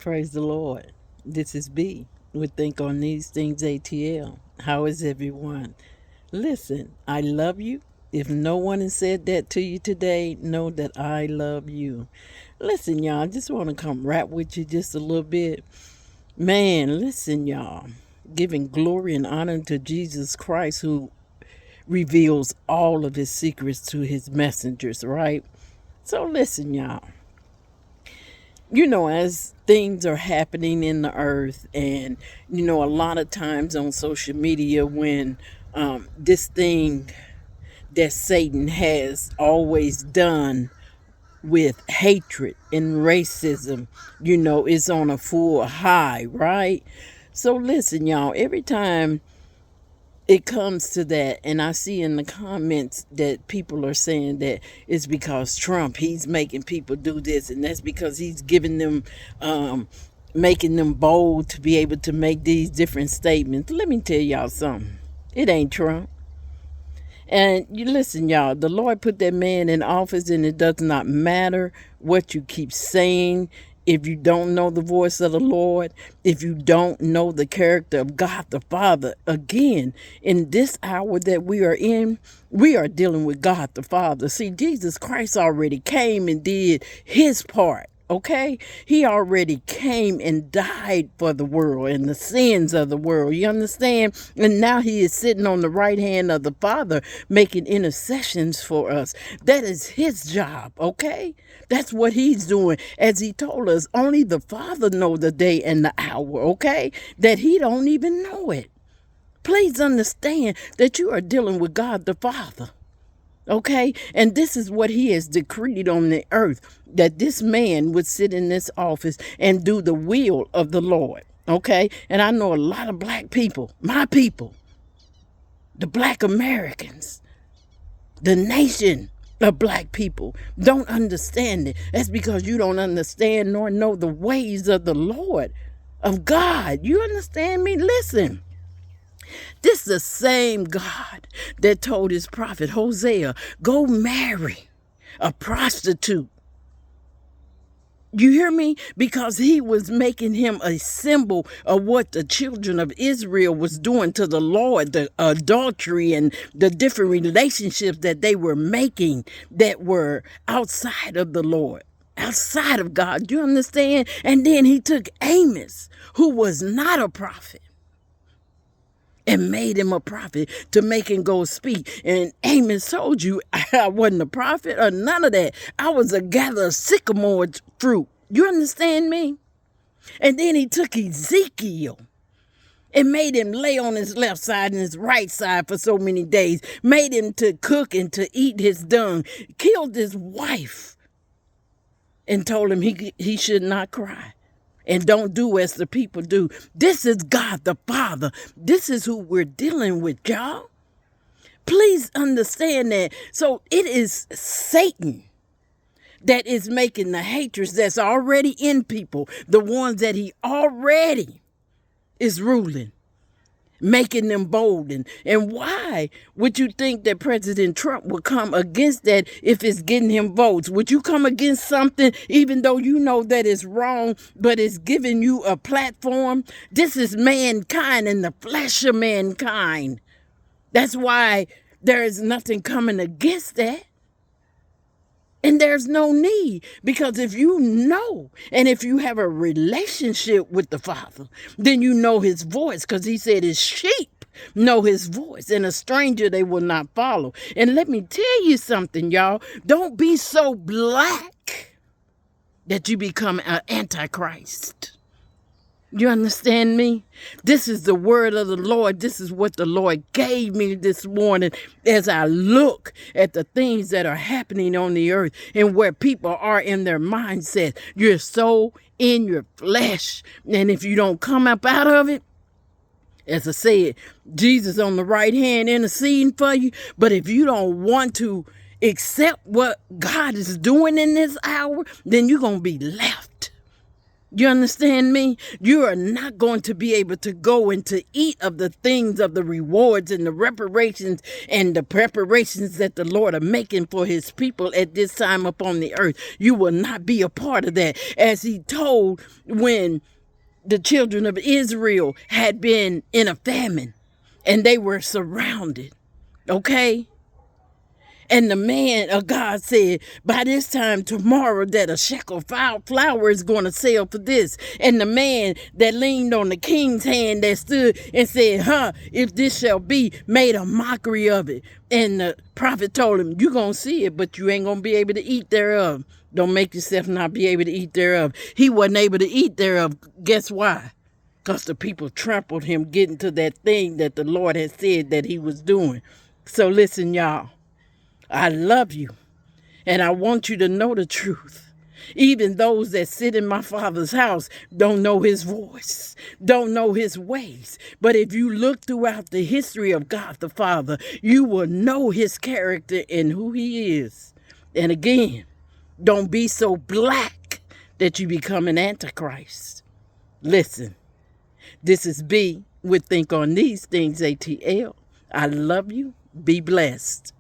Praise the Lord. This is B with Think on These Things ATL. How is everyone? Listen, I love you. If no one has said that to you today, know that I love you. Listen, y'all, I just want to come rap with you just a little bit. Man, listen, y'all. Giving glory and honor to Jesus Christ, who reveals all of his secrets to his messengers, right? So listen, y'all. As things are happening in the earth, and a lot of times on social media, when this thing that Satan has always done with hatred and racism, is on a full high, right? So listen, y'all, every time it comes to that, and I see in the comments that people are saying that it's because Trump, he's making people do this, and that's because he's giving them making them bold to be able to make these different statements. Let me tell y'all something. It ain't Trump. And you listen, y'all, the Lord put that man in office, and it does not matter what you keep saying. If you don't know the voice of the Lord, if you don't know the character of God the Father, again, in this hour that we are in, we are dealing with God the Father. See, Jesus Christ already came and did his part. Okay, he already came and died for the world and the sins of the world. You understand? And now he is sitting on the right hand of the Father making intercessions for us. That is his job. Okay, that's what he's doing. As he told us, only the Father knows the day and the hour. Okay, that he don't even know it. Please understand that you are dealing with God the Father. Okay, and this is what he has decreed on the earth, that this man would sit in this office and do the will of the Lord. Okay, and I know a lot of black people, my people, the black Americans, the nation of black people don't understand it. That's because you don't understand nor know the ways of the Lord, of God. You understand me? Listen. This is the same God that told his prophet Hosea, go marry a prostitute. You hear me? Because he was making him a symbol of what the children of Israel was doing to the Lord, the adultery and the different relationships that they were making that were outside of the Lord, outside of God. You understand? And then he took Amos, who was not a prophet, and made him a prophet to make him go speak. And Amos told you, I wasn't a prophet or none of that. I was a gatherer of sycamore fruit. You understand me? And then he took Ezekiel and made him lay on his left side and his right side for so many days. Made him to cook and to eat his dung. Killed his wife and told him he should not cry. And don't do as the people do. This is God the Father. This is who we're dealing with, y'all. Please understand that. So it is Satan that is making the hatred that's already in people, the ones that he already is ruling, making them bold. And why would you think that President Trump would come against that if it's getting him votes? Would you come against something even though you know that it's wrong, but it's giving you a platform? This is mankind and the flesh of mankind. That's why there is nothing coming against that. And there's no need, because if you know, and if you have a relationship with the Father, then you know his voice, because he said his sheep know his voice, and a stranger they will not follow. And let me tell you something, y'all. Don't be so black that you become an antichrist. You understand me? This is the word of the Lord. This is what the Lord gave me this morning as I look at the things that are happening on the earth and where people are in their mindset. You're so in your flesh. And if you don't come up out of it, as I said, Jesus on the right hand interceding for you. But if you don't want to accept what God is doing in this hour, then you're going to be left. You understand me? You are not going to be able to go and to eat of the things of the rewards and the reparations and the preparations that the Lord are making for his people at this time upon the earth. You will not be a part of that. As he told when the children of Israel had been in a famine and they were surrounded. Okay? And the man of God said, by this time tomorrow that a shekel of flour is going to sell for this. And the man that leaned on the king's hand that stood and said, if this shall be, made a mockery of it. And the prophet told him, you're going to see it, but you ain't going to be able to eat thereof. Don't make yourself not be able to eat thereof. He wasn't able to eat thereof. Guess why? Because the people trampled him getting to that thing that the Lord had said that he was doing. So listen, y'all. I love you, and I want you to know the truth. Even those that sit in my Father's house don't know his voice, don't know his ways. But if you look throughout the history of God the Father, you will know his character and who he is. And again, don't be so black that you become an antichrist. Listen, this is B with Think on These Things, ATL. I love you. Be blessed.